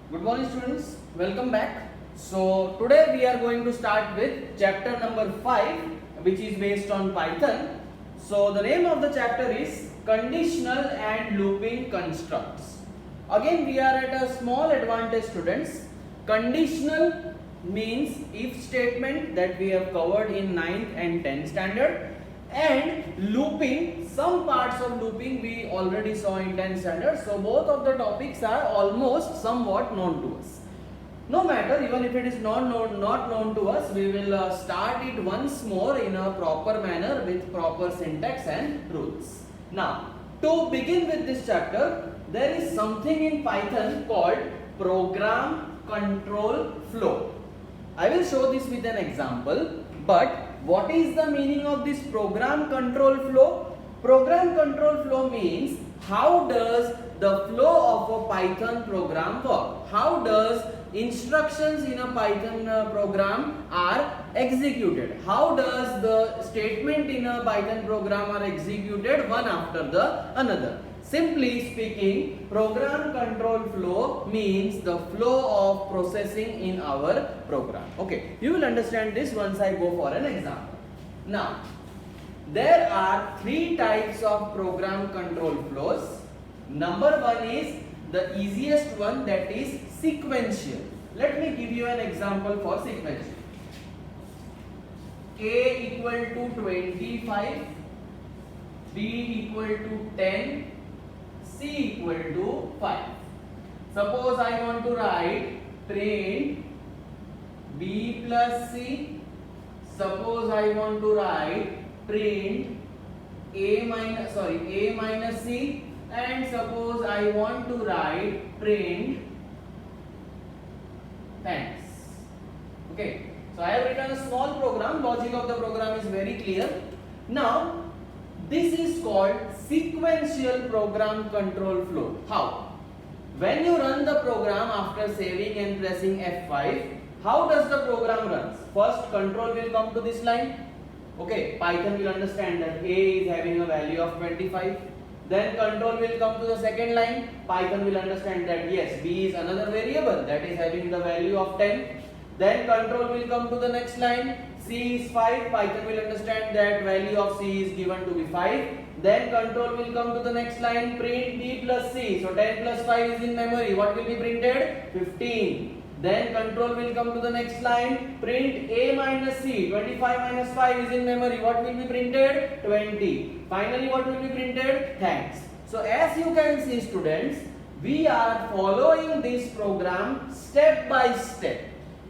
Good morning students, welcome back. So today we are going to start with chapter number 5 which is based on Python. So the name of the chapter is conditional and looping constructs. Again we are at a small advantage students. Conditional means if statement that we have covered in 9th and 10th standard, and looping, some parts of looping we already saw in 10th standard. So both of the topics are almost somewhat known to us. No matter, even if it is not known to us, we will start it once more in a proper manner with proper syntax and rules. Now, to begin with this chapter, there is something in Python called program control flow. I will show this with an example, but what is the meaning of this program control flow? Program control flow means how does the flow of a Python program work? How does instructions in a Python program are executed? How does the statement in a Python program are executed one after the another? Simply speaking, program control flow means the flow of processing in our program. Okay, you will understand this once I go for an example. Now, there are three types of program control flows. Number one is the easiest one, that is sequential. Let me give you an example for sequential. A equal to 25, B equal to 10, C equal to 5. Suppose I want to write print B plus C. Suppose I want to write print A minus C, and suppose I want to write print thanks. Okay, so I have written a small program. Logic of the program is very clear. Now this is called sequential program control flow. How? When you run the program after saving and pressing F5, how does the program runs? First, control will come to this line. Okay, Python will understand that A is having a value of 25. Then control will come to the second line. Python will understand that yes, B is another variable that is having the value of 10. Then control will come to the next line. C is 5. Python will understand that value of C is given to be 5. Then control will come to the next line. Print B plus C. So 10 plus 5 is in memory. What will be printed? 15. Then control will come to the next line. Print A minus C. 25 minus 5 is in memory. What will be printed? 20. Finally, what will be printed? Thanks. So as you can see students, we are following this program step by step.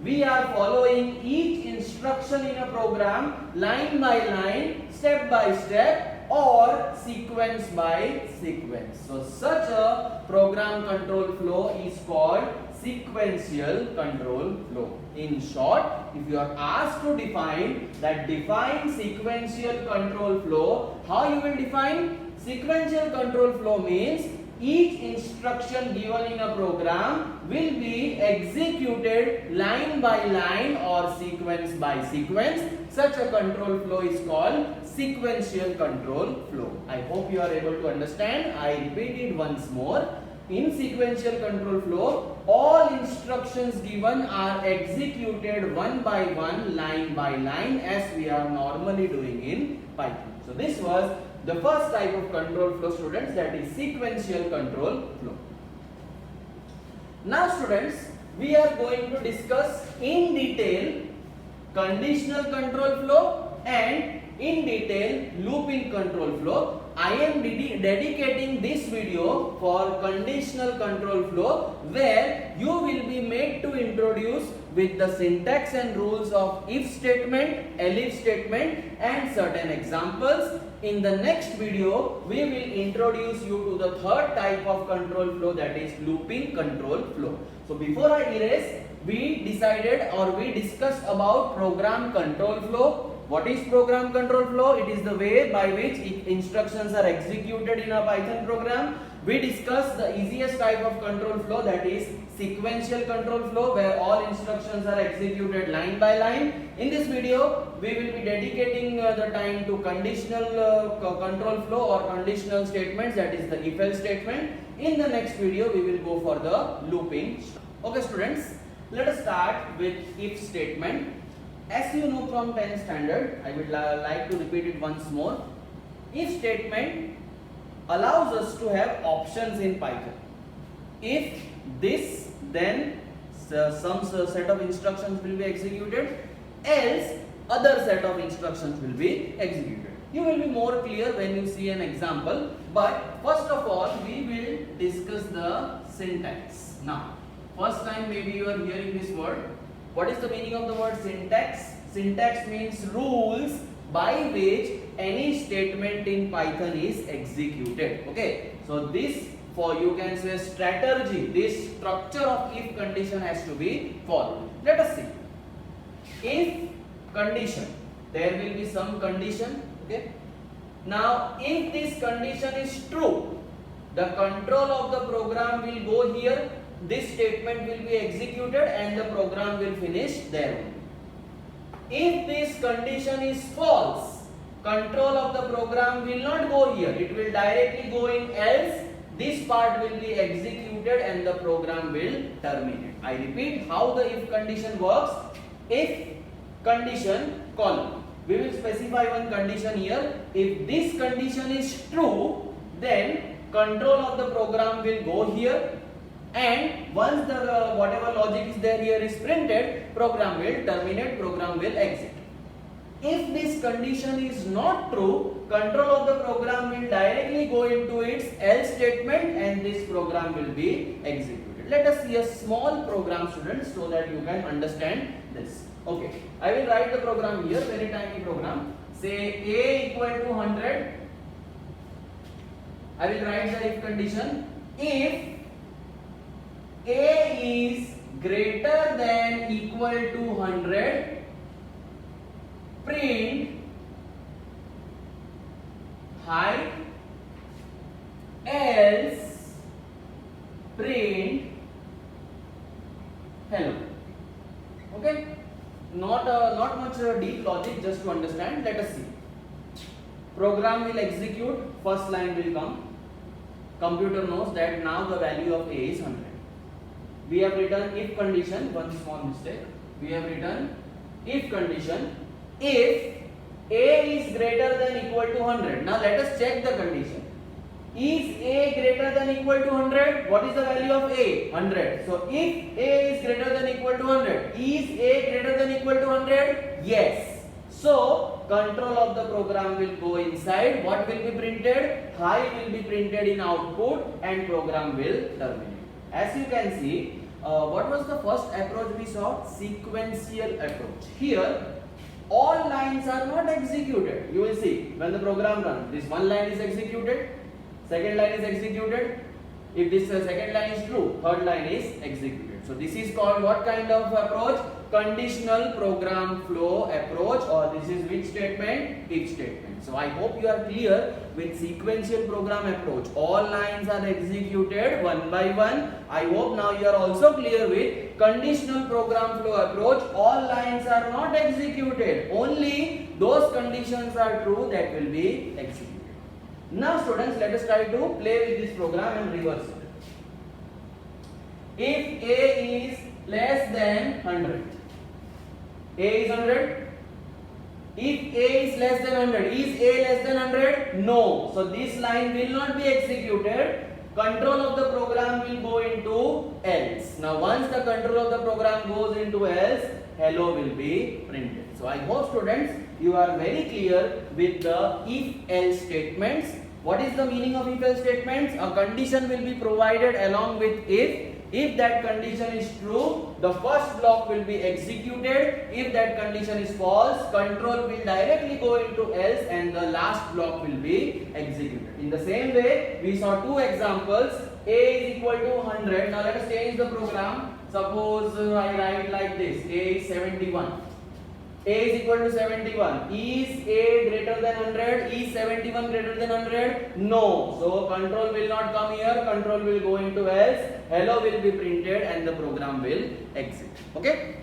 We are following each instruction in a program line by line, step by step, or sequence by sequence. So such a program control flow is called sequential control flow. In short, if you are asked to define sequential control flow, how you will define? Sequential control flow means each instruction given in a program will be executed line by line or sequence by sequence. Such a control flow is called sequential control flow. I hope you are able to understand. I repeat it once more. In sequential control flow, all instructions given are executed one by one, line by line, as we are normally doing in Python. So this was the first type of control flow students, that is sequential control flow. Now students, we are going to discuss in detail conditional control flow and in detail looping control flow. I am dedicating this video for conditional control flow, where you will be made to introduce with the syntax and rules of if statement, elif statement, and certain examples. In the next video, we will introduce you to the third type of control flow, that is looping control flow. So before I erase, we discussed about program control flow. What is program control flow? It is the way by which instructions are executed in a Python program. We discussed the easiest type of control flow, that is sequential control flow, where all instructions are executed line by line. In this video, we will be dedicating the time to conditional control flow or conditional statements, that is the if-else statement. In the next video, we will go for the looping. Okay students, let us start with if statement. As you know from 10th standard, I would like to repeat it once more. If statement allows us to have options in Python. If this, then some set of instructions will be executed, else other set of instructions will be executed. You will be more clear when you see an example, but first of all we will discuss the syntax. Now, first time maybe you are hearing this word. What is the meaning of the word syntax? Syntax means rules by which any statement in Python is executed. Okay, so this, for you can say strategy, this structure of if condition has to be followed. Let us see. If condition, there will be some condition. Okay, now if this condition is true, the control of the program will go here, this statement will be executed and the program will finish there. If this condition is false, control of the program will not go here, it will directly go in else, this part will be executed and the program will terminate. I repeat how the if condition works. If condition column, we will specify one condition here. If this condition is true, then control of the program will go here, and once the whatever logic is there here is printed, program will terminate, program will exit. If this condition is not true, control of the program will directly go into its else statement and this program will be executed. Let us see a small program, students, so that you can understand this. Okay, I will write the program here, very tiny program. Say a equal to 100. I will write the if condition. If a is greater than equal to 100, print height, else print hello. Okay, not much deep logic, just to understand. Let us see. Program will execute, first line will come. Computer knows that now the value of a is 100. We have written if condition, one small mistake. We have written if condition, if a is greater than equal to 100. Now let us check the condition. Is a greater than equal to 100? What is the value of a? 100. So if a is greater than equal to 100, is a greater than equal to 100? Yes. So control of the program will go inside. What will be printed? High will be printed in output and program will terminate. As you can see, what was the first approach we saw? Sequential approach. Here, all lines are not executed. You will see when the program runs, this one line is executed, second line is executed. If this second line is true, third line is executed. So this is called what kind of approach? Conditional program flow approach, or this is which statement? If statement. So I hope you are clear with sequential program approach. All lines are executed one by one. I hope now you are also clear with conditional program flow approach. All lines are not executed. Only those conditions are true that will be executed. Now students, let us try to play with this program and reverse it. If a is less than 100, a is 100. If a is less than 100, is a less than 100? No. So this line will not be executed. Control of the program will go into else. Now once the control of the program goes into else, hello will be printed. So I hope students you are very clear with the if-else statements. What is the meaning of if-else statements? A condition will be provided along with if. If that condition is true, the first block will be executed. If that condition is false, control will directly go into else and the last block will be executed. In the same way, we saw two examples. A is equal to 100. Now let us change the program. Suppose I write like this. A is 71. A is equal to 71. Is A greater than 100? Is 71 greater than 100? No. So control will not come here. Control will go into else. Hello will be printed and the program will exit. Okay.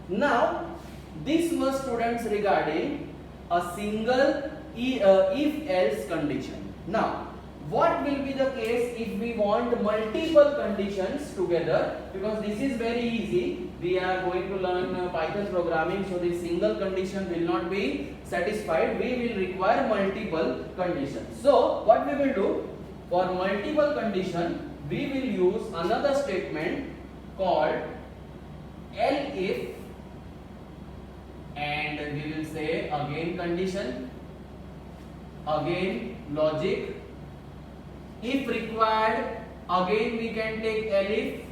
Now this was students regarding a single if-else condition. Now what will be the case if we want multiple conditions together? Because this is very easy. We are going to learn Python programming, so this single condition will not be satisfied. We will require multiple conditions. So what we will do for multiple condition, we will use another statement called elif, and we will say again condition, again logic. If required, again we can take elif,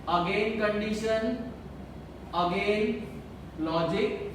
again condition, again logic.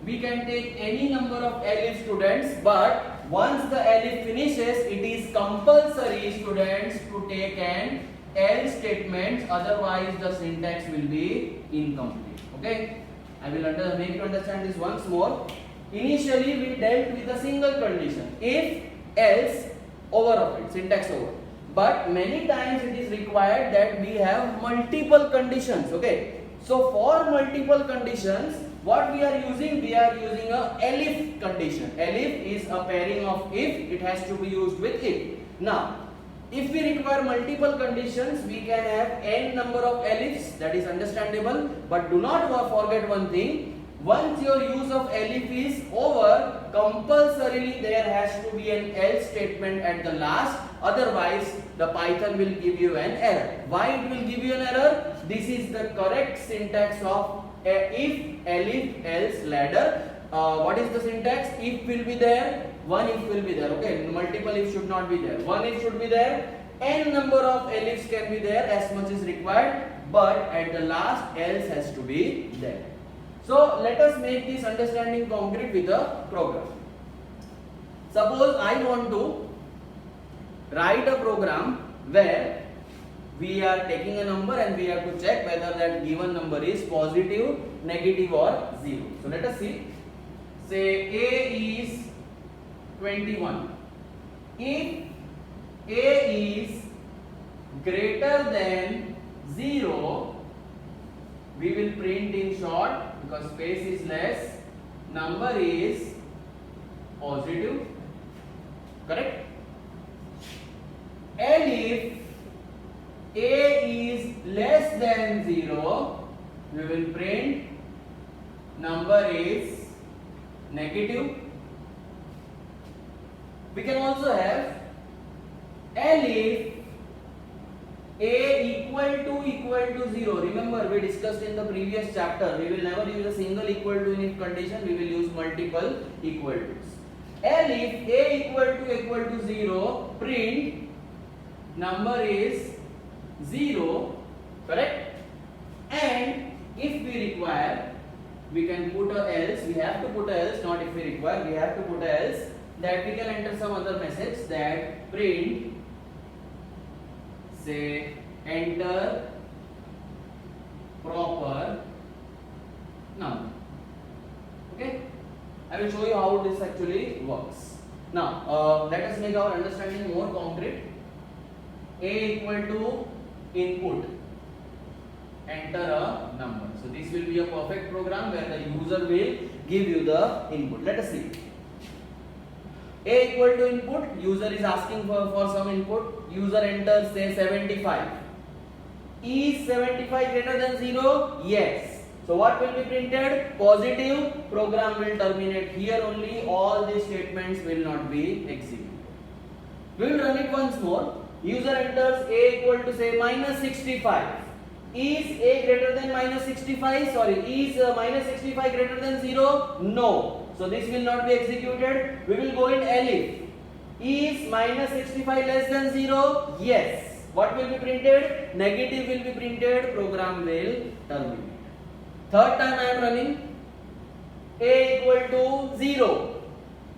We can take any number of elif, students, but once the elif finishes, it is compulsory, students, to take an else statement, otherwise the syntax will be incomplete. Okay, I will make you understand this once more. Initially we dealt with a single condition, if, else, over of it, syntax over. But many times it is required that we have multiple conditions. Okay, so for multiple conditions, what we are using? We are using a elif condition. Elif is a pairing of if, it has to be used with if. Now, if we require multiple conditions, we can have n number of elifs, that is understandable, but do not forget one thing. Once your use of elif is over, compulsorily there has to be an else statement at the last, otherwise the Python will give you an error. Why it will give you an error? This is the correct syntax of if, elif, else, ladder. What is the syntax? If will be there, one if will be there. Okay, multiple if should not be there. One if should be there. N number of elifs can be there as much as required, but at the last else has to be there. So let us make this understanding concrete with a program. Suppose I want to write a program where we are taking a number and we have to check whether that given number is positive, negative or 0. So let us see. Say A is 21. If A is greater than 0, we will print in short, because space is less, number is positive, correct? And if A is less than 0, we will print number is negative. We can also have elif A equal to 0. Remember, we discussed in the previous chapter, we will never use a single equal to in if condition, we will use multiple equal tos. Elif A equal to 0, print number is 0, correct? And if we require, we can put a else, we have to put a else, not if we require, we have to put a else, that we can enter some other message, that print, say, enter proper number. Okay, I will show you how this actually works. Now let us make our understanding more concrete. A equal to input, enter a number. So this will be a perfect program where the user will give you the input. Let us see. A equal to input, user is asking for some input, user enters say 75. Is 75 greater than 0? Yes. So what will be printed? Positive. Program will terminate here only, all these statements will not be executed. We will run it once more. User enters A equal to say minus 65. Is A greater than minus 65? Sorry, is minus 65 greater than 0? No. So this will not be executed. We will go in elif. Is minus 65 less than 0? Yes. What will be printed? Negative will be printed. Program will terminate. Third time I am running. A equal to 0.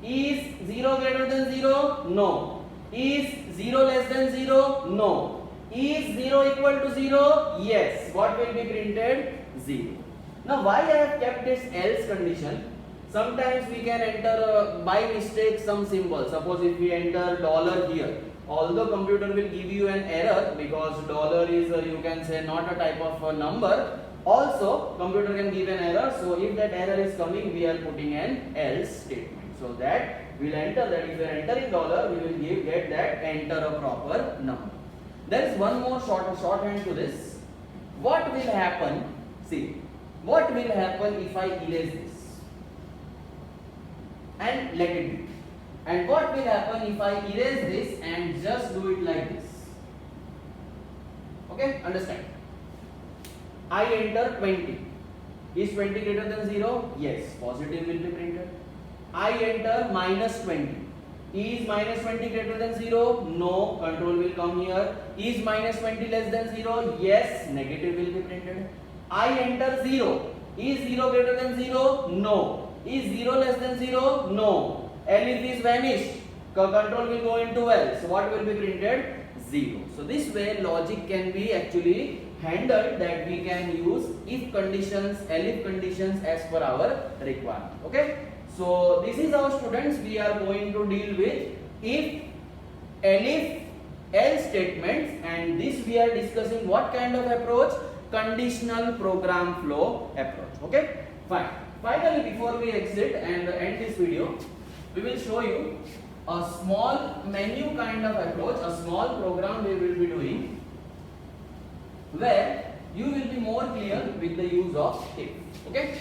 Is 0 greater than 0? No. Is 0 less than 0? No. Is 0 equal to 0? Yes. What will be printed? 0. Now why I have kept this else condition? Sometimes we can enter by mistake some symbol. Suppose if we enter dollar here, although computer will give you an error because dollar is you can say not a type of a number, also computer can give an error. So if that error is coming, we are putting an else statement so that we'll enter that. If we are entering dollar, we will get that enter a proper number. There is one more shorthand to this. What will happen? See, what will happen if I erase this and let it be? And what will happen if I erase this and just do it like this? Okay, understand? I enter 20. Is 20 greater than 0? Yes, positive will be printed. I enter minus 20. Is minus 20 greater than 0? No, control will come here. Is minus 20 less than 0? Yes, negative will be printed. I enter 0. Is 0 greater than 0? No. Is 0 less than 0? No. Elif is vanished. Control will go into L. So what will be printed? 0. So this way logic can be actually handled, that we can use if conditions, elif conditions as per our requirement. Okay. So this is our students, we are going to deal with if, elif, else statements, and this we are discussing what kind of approach? Conditional program flow approach. Okay, fine. Finally, before we exit and end this video, we will show you a small menu kind of approach, a small program we will be doing, where you will be more clear with the use of if. Okay.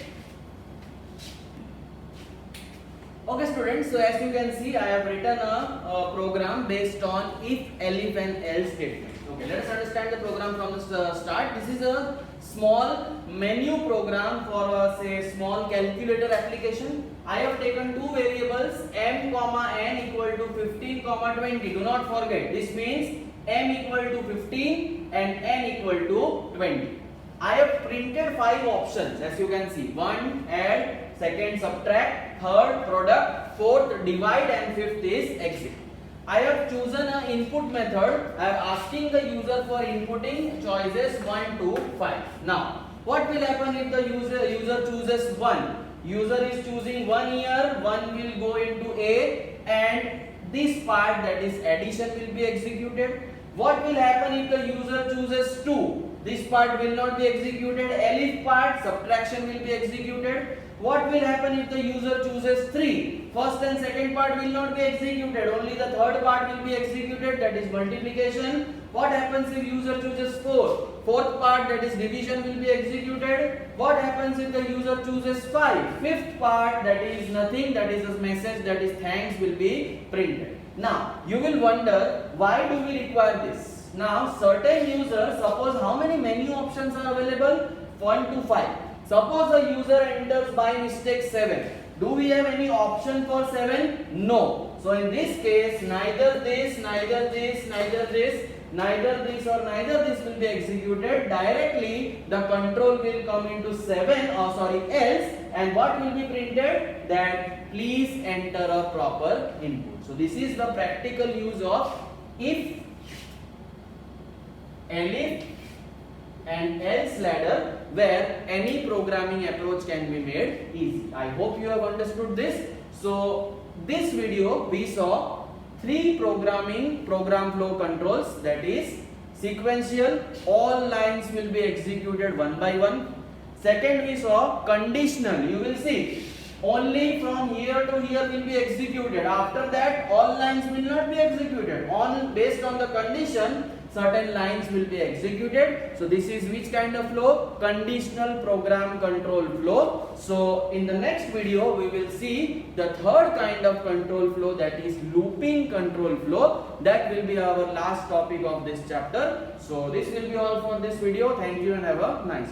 Okay students, so as you can see, I have written a program based on if, elif and else statement. Okay, let us understand the program from the start. This is a small menu program for a say small calculator application. I have taken two variables m comma n equal to 15 comma 20. Do not forget, this means m equal to 15 and n equal to 20. I have printed 5 options as you can see. 1 add, second subtract, third product, fourth divide, and fifth is exit. I have chosen an input method. I am asking the user for inputting choices 1 to 5. Now, what will happen if the user chooses 1? User is choosing 1 here, 1 will go into A, and this part, that is addition, will be executed. What will happen if the user chooses 2? This part will not be executed. Elif part, subtraction, will be executed. What will happen if the user chooses 3? First and second part will not be executed. Only the third part will be executed, that is multiplication. What happens if user chooses 4? Fourth part, that is division, will be executed. What happens if the user chooses 5? Fifth part, that is nothing, that is a message, that is thanks, will be printed. Now, you will wonder, why do we require this? Now, certain users, suppose how many menu options are available? 1 to 5. Suppose a user enters by mistake 7. Do we have any option for 7? No. So in this case, neither this, neither this, neither this, neither this or neither this will be executed. Directly the control will come into 7 or else, and what will be printed? That please enter a proper input. So this is the practical use of if, elif and else ladder, where any programming approach can be made easy. I hope you have understood this. So this video we saw 3 program flow controls, that is sequential, all lines will be executed one by one. Second, we saw conditional. You will see only from here to here will be executed. After that, all lines will not be executed. Based on the condition, certain lines will be executed. So this is which kind of flow? Conditional program control flow. So in the next video, we will see the third kind of control flow, that is looping control flow. That will be our last topic of this chapter. So this will be all for this video. Thank you and have a nice day.